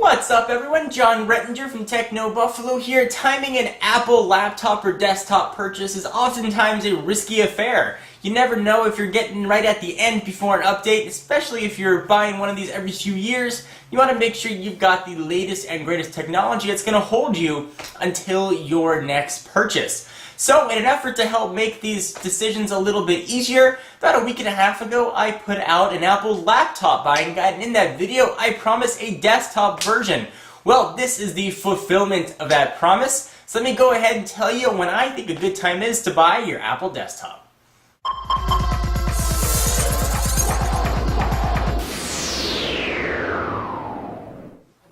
What's up everyone, John Rettinger from Techno Buffalo here. Timing an Apple laptop or desktop purchase is oftentimes a risky affair. You never know if you're getting right at the end before an update, especially if you're buying one of these every few years. You want to make sure you've got the latest and greatest technology that's going to hold you until your next purchase. So in an effort to help make these decisions a little bit easier, about a week and a half ago I put out an Apple laptop buying guide, and in that video I promised a desktop version. Well, this is the fulfillment of that promise, so let me go ahead and tell you when I think a good time is to buy your Apple desktop.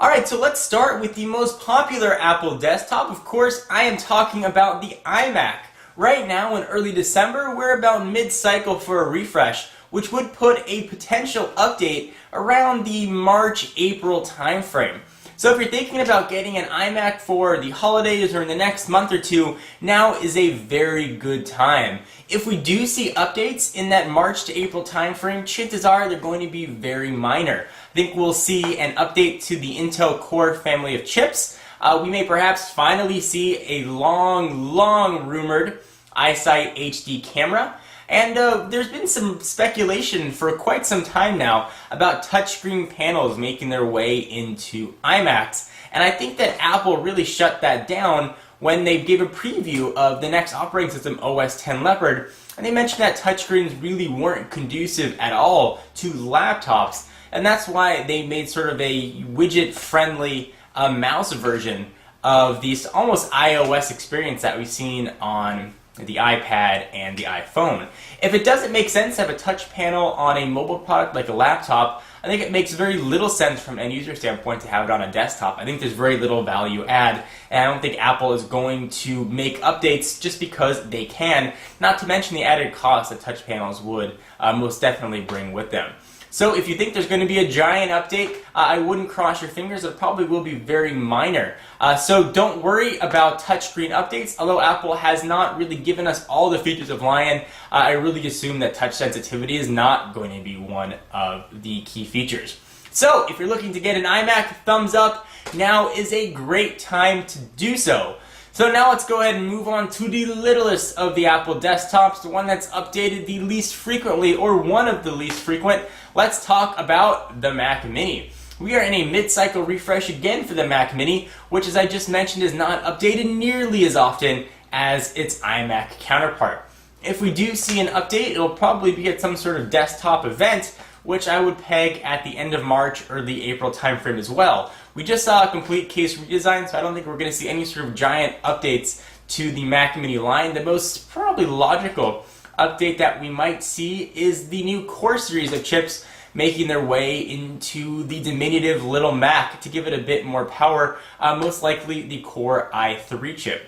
Alright, so let's start with the most popular Apple desktop. Of course, I am talking about the iMac. Right now, in early December, we're about mid-cycle for a refresh, which would put a potential update around the March-April timeframe. So if you're thinking about getting an iMac for the holidays or in the next month or two, now is a very good time. If we do see updates in that March to April timeframe, chances are they're going to be very minor. I think we'll see an update to the Intel Core family of chips. We may perhaps finally see a long rumored iSight HD camera. And there's been some speculation for quite some time now about touchscreen panels making their way into iMacs. And I think that Apple really shut that down when they gave a preview of the next operating system, OS X Leopard. And they mentioned that touchscreens really weren't conducive at all to laptops. And that's why they made sort of a widget-friendly mouse version of this almost iOS experience that we've seen on the iPad and the iPhone. If it doesn't make sense to have a touch panel on a mobile product like a laptop, I think it makes very little sense from an end user standpoint to have it on a desktop. I think there's very little value add, and I don't think Apple is going to make updates just because they can, not to mention the added cost that touch panels would most definitely bring with them. So if you think there's going to be a giant update, I wouldn't cross your fingers. It probably will be very minor. So don't worry about touchscreen updates. Although Apple has not really given us all the features of Lion, I really assume that touch sensitivity is not going to be one of the key features. So if you're looking to get an iMac, thumbs up. Now is a great time to do so. So now let's go ahead and move on to the littlest of the Apple desktops, the one that's updated the least frequently, or one of the least frequent. Let's talk about the Mac Mini. We are in a mid-cycle refresh again for the Mac Mini, which, as I just mentioned, is not updated nearly as often as its iMac counterpart. If we do see an update, it'll probably be at some sort of desktop event, which I would peg at the end of March, early April timeframe as well. We just saw a complete case redesign, so I don't think we're going to see any sort of giant updates to the Mac Mini line. The most probably logical update that we might see is the new Core series of chips making their way into the diminutive little Mac to give it a bit more power, most likely the Core i3 chip.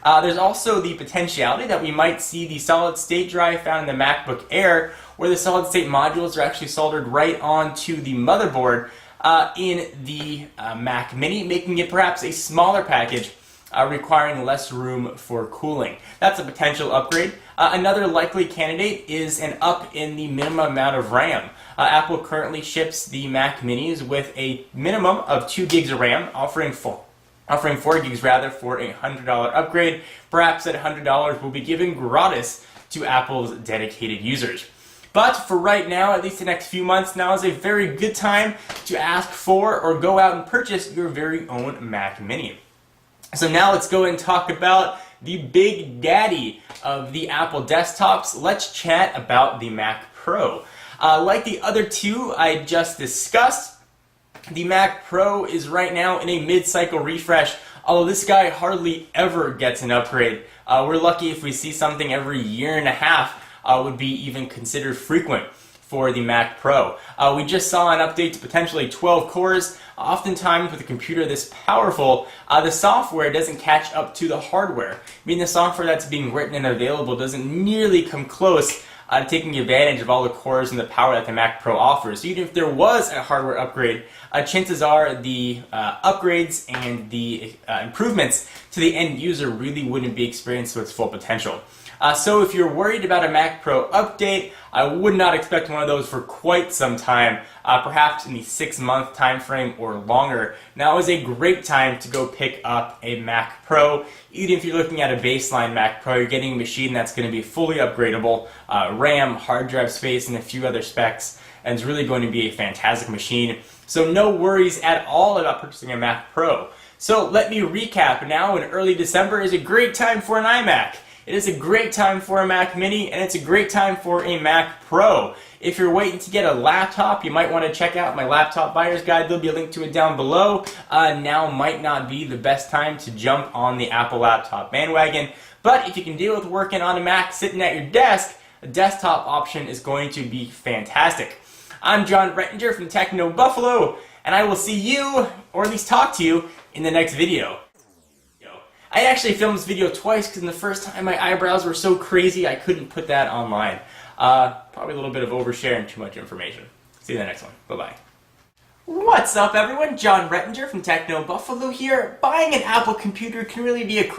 There's also the potentiality that we might see the solid-state drive found in the MacBook Air, where the solid-state modules are actually soldered right onto the motherboard in the Mac Mini, making it perhaps a smaller package, requiring less room for cooling. That's a potential upgrade. Another likely candidate is an up in the minimum amount of RAM. Apple currently ships the Mac Minis with a minimum of 2 gigs of RAM, offering 4 gigs rather for a $100 upgrade. Perhaps that $100 will be given gratis to Apple's dedicated users. But for right now, at least the next few months, now is a very good time to ask for or go out and purchase your very own Mac Mini. So now let's go and talk about the big daddy of the Apple desktops. Let's chat about the Mac Pro. Like the other two I just discussed, the Mac Pro is right now in a mid-cycle refresh, although this guy hardly ever gets an upgrade. We're lucky if we see something every year and a half. Would be even considered frequent for the Mac Pro. We just saw an update to potentially 12 cores. Oftentimes with a computer this powerful, the software doesn't catch up to the hardware. I mean, the software that's being written and available doesn't nearly come close taking advantage of all the cores and the power that the Mac Pro offers. So even if there was a hardware upgrade, chances are the upgrades and the improvements to the end user really wouldn't be experienced to its full potential. So if you're worried about a Mac Pro update, I would not expect one of those for quite some time, perhaps in the 6-month time frame or longer. Now is a great time to go pick up a Mac Pro. Even if you're looking at a baseline Mac Pro, you're getting a machine that's going to be fully upgradable, RAM, hard drive space, and a few other specs, and it's really going to be a fantastic machine. So no worries at all about purchasing a Mac Pro. So let me recap. Now in early December is a great time for an iMac. It is a great time for a Mac Mini, and it's a great time for a Mac Pro. If you're waiting to get a laptop, you might want to check out my laptop buyer's guide. There'll be a link to it down below. Now might not be the best time to jump on the Apple laptop bandwagon, but if you can deal with working on a Mac sitting at your desk, a desktop option is going to be fantastic. I'm John Rettinger from Techno Buffalo, and I will see you, or at least talk to you, in the next video. I actually filmed this video twice because the first time my eyebrows were so crazy I couldn't put that online. Probably a little bit of oversharing too much information. See you in the next one. Bye-bye. What's up everyone? John Rettinger from Techno Buffalo here. Buying an Apple computer can really be a